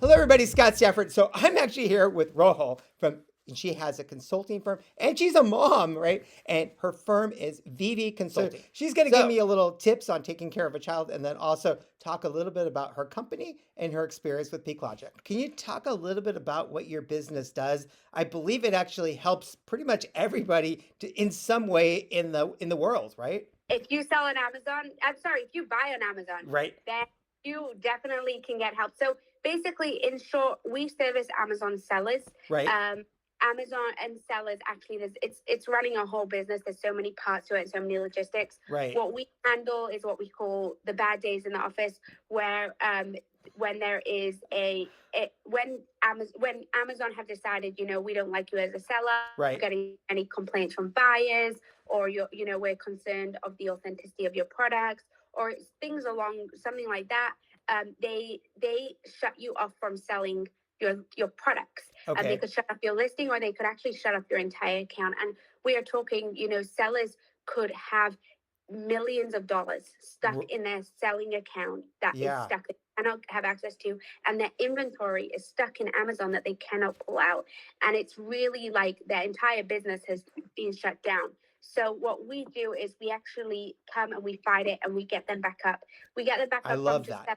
Hello, everybody. Scott Stafford. So I'm actually here with Rochel and she has a consulting firm, and she's a mom, right? And her firm is Vivi Consulting. So she's going to give me a little tips on taking care of a child, and then also talk a little bit about her company and her experience with Peeklogic. Can you talk a little bit about what your business does? I believe it actually helps pretty much everybody in some way in the world, right? If you sell on Amazon, if you buy on Amazon, Right. then you definitely can get help. So basically, in short, we service Amazon sellers. Right. Amazon and sellers actually, it's running a whole business. There's so many parts to it, so many logistics. Right. What we handle is what we call the bad days in the office, where when there is when Amazon have decided, we don't like you as a seller, Right. getting any complaints from buyers, or we're concerned of the authenticity of your products, or things along something like that. They shut you off from selling your products. Okay. And they could shut up your listing, or they could actually shut up your entire account. And we are talking, sellers could have millions of dollars stuck in their selling account that is stuck, they cannot have access to, and their inventory is stuck in Amazon that they cannot pull out. And it's really like their entire business has been shut down. So what we do is we actually come and we fight it, and we get them back up. We get them back up from just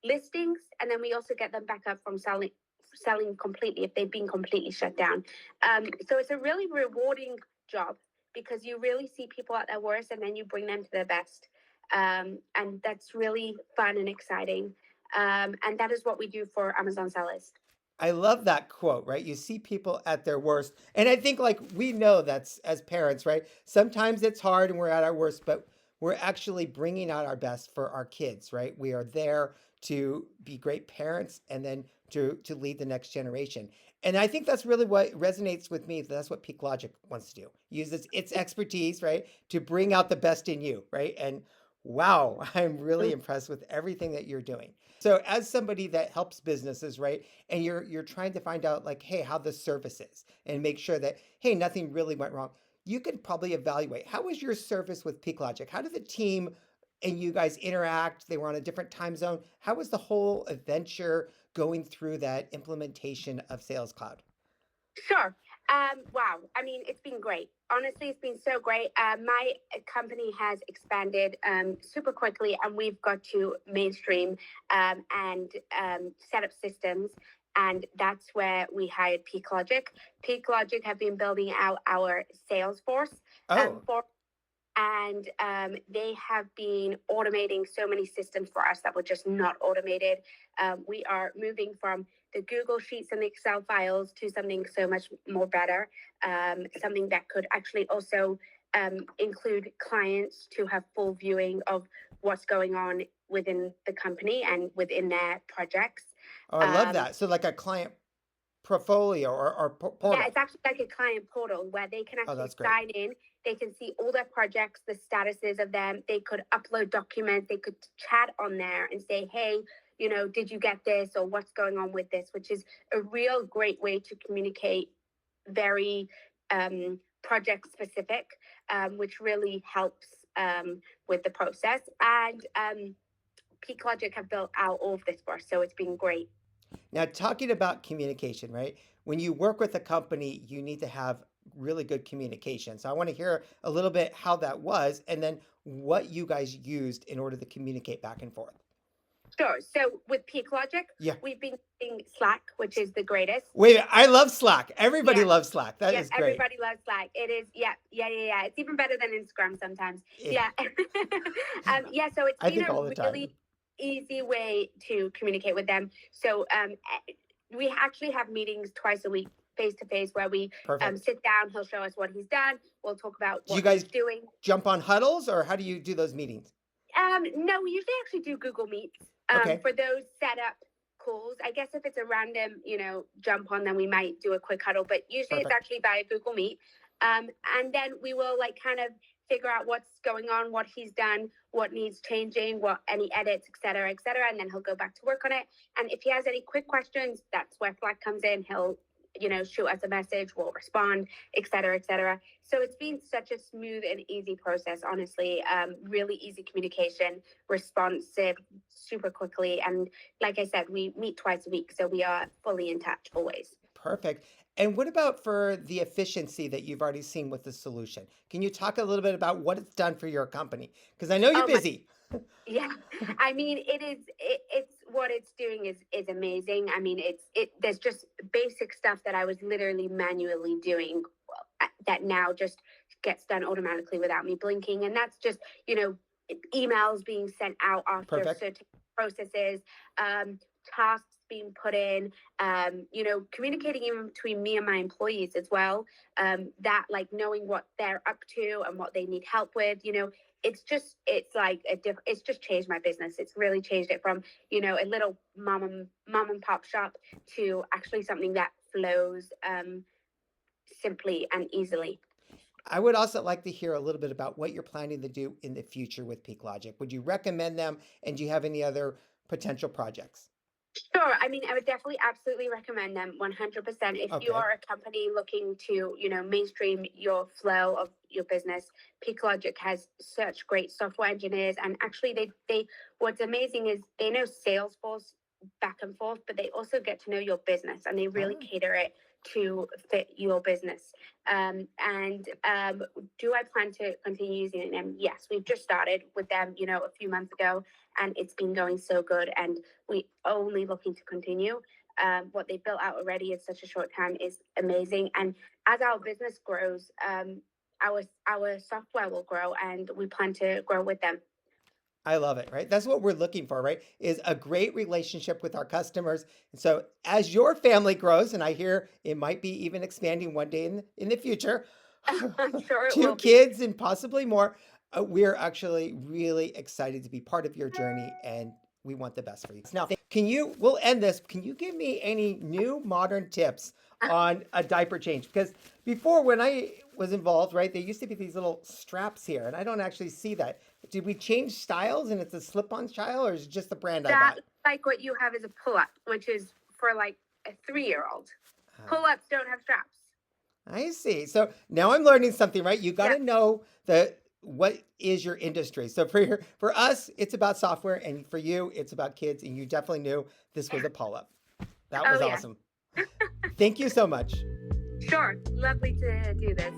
listings, and then we also get them back up from selling completely if they've been completely shut down. So it's a really rewarding job, because you really see people at their worst and then you bring them to their best. And that's really fun and exciting. And that is what we do for Amazon sellers. I love that quote, right? You see people at their worst. And I think like we know that's as parents, right? Sometimes it's hard and we're at our worst, but we're actually bringing out our best for our kids, right? We are there to be great parents and then to lead the next generation. And I think that's really what resonates with me. That's what Peeklogic wants to do. Use its expertise, right, to bring out the best in you, right? And wow, I'm really impressed with everything that you're doing. So as somebody that helps businesses, right, and you're trying to find out like, hey, how the service is and make sure that, hey, nothing really went wrong, you could probably evaluate how was your service with Peeklogic? How did the team and you guys interact? They were on a different time zone. How was the whole adventure going through that implementation of Sales Cloud? Sure. Wow. I mean, it's been great. Honestly, it's been so great. My company has expanded super quickly, and we've got to mainstream and set up systems. And that's where we hired Peeklogic. Peeklogic have been building out our Salesforce for, and they have been automating so many systems for us that were just not automated. We are moving from the Google Sheets and the Excel files to something so much more better, something that could actually also include clients to have full viewing of what's going on within the company and within their projects. Oh, I love that. So like a client portfolio or portal. Yeah, it's actually like a client portal where they can actually sign in. They can see all their projects, the statuses of them. They could upload documents. They could chat on there and say, hey, did you get this, or what's going on with this, which is a real great way to communicate, very project specific, which really helps with the process. And Peeklogic have built out all of this for us, so it's been great. Now, talking about communication, right? When you work with a company, you need to have really good communication. So I want to hear a little bit how that was, and then what you guys used in order to communicate back and forth. Sure. So with Peeklogic, we've been using Slack, which is the greatest. Wait, I love Slack. Everybody loves Slack. That is great. Everybody loves Slack. It is, yeah. It's even better than Instagram sometimes. Yeah. So it's been a really easy way to communicate with them. So we actually have meetings twice a week, face to face, where we sit down. He'll show us what he's done. We'll talk about what he's doing. Jump on huddles, or how do you do those meetings? No, we usually actually do Google Meets for those setup calls. I guess if it's a random, jump on, then we might do a quick huddle. But usually it's actually by a Google Meet. And then we will kind of figure out what's going on, what he's done, what needs changing, what any edits, et cetera, and then he'll go back to work on it. And if he has any quick questions, that's where Slack comes in. He'll shoot us a message, we'll respond, et cetera, et cetera. So it's been such a smooth and easy process, honestly. Really easy communication, responsive, super quickly. And like I said, we meet twice a week, so we are fully in touch always. Perfect. And what about for the efficiency that you've already seen with the solution? Can you talk a little bit about what it's done for your company? Because I know you're busy. Yeah, I mean, it's what it's doing is amazing. I mean, there's just basic stuff that I was literally manually doing that now just gets done automatically without me blinking, and that's just emails being sent out after Perfect. certain processes, tasks being put in, communicating even between me and my employees as well. That like knowing what they're up to and what they need help with. It's like it's just changed my business. It's really changed it from a little mom and pop shop to actually something that flows simply and easily. I would also like to hear a little bit about what you're planning to do in the future with Peeklogic. Would you recommend them? And do you have any other potential projects? Sure. I mean, I would definitely absolutely recommend them 100%. If you Okay. are a company looking to, mainstream your flow of your business, Peeklogic has such great software engineers. And actually what's amazing is they know Salesforce back and forth, but they also get to know your business and they really cater it to fit your business. Do I plan to continue using them? Yes, we've just started with them, a few months ago, and it's been going so good. And we only looking to continue. What they built out already in such a short time is amazing. And as our business grows, our software will grow, and we plan to grow with them. I love it, right? That's what we're looking for, right? Is a great relationship with our customers. And so as your family grows, and I hear it might be even expanding one day in the future, I'm sure it 2 will be. kids and possibly more, we're actually really excited to be part of your journey and we want the best for you. Now, we'll end this. Can you give me any new modern tips on a diaper change? Because before, when I was involved, right, there used to be these little straps here, and I don't actually see that. Did we change styles and it's a slip-on style, or is it just the brand I bought? Like what you have is a pull-up, which is for like a 3-year-old. Pull-ups don't have straps. I see. So now I'm learning something, right? You got to know what is your industry. So for us, it's about software, and for you, it's about kids, and you definitely knew this was a pull-up. That was awesome. Thank you so much. Sure. Lovely to do this.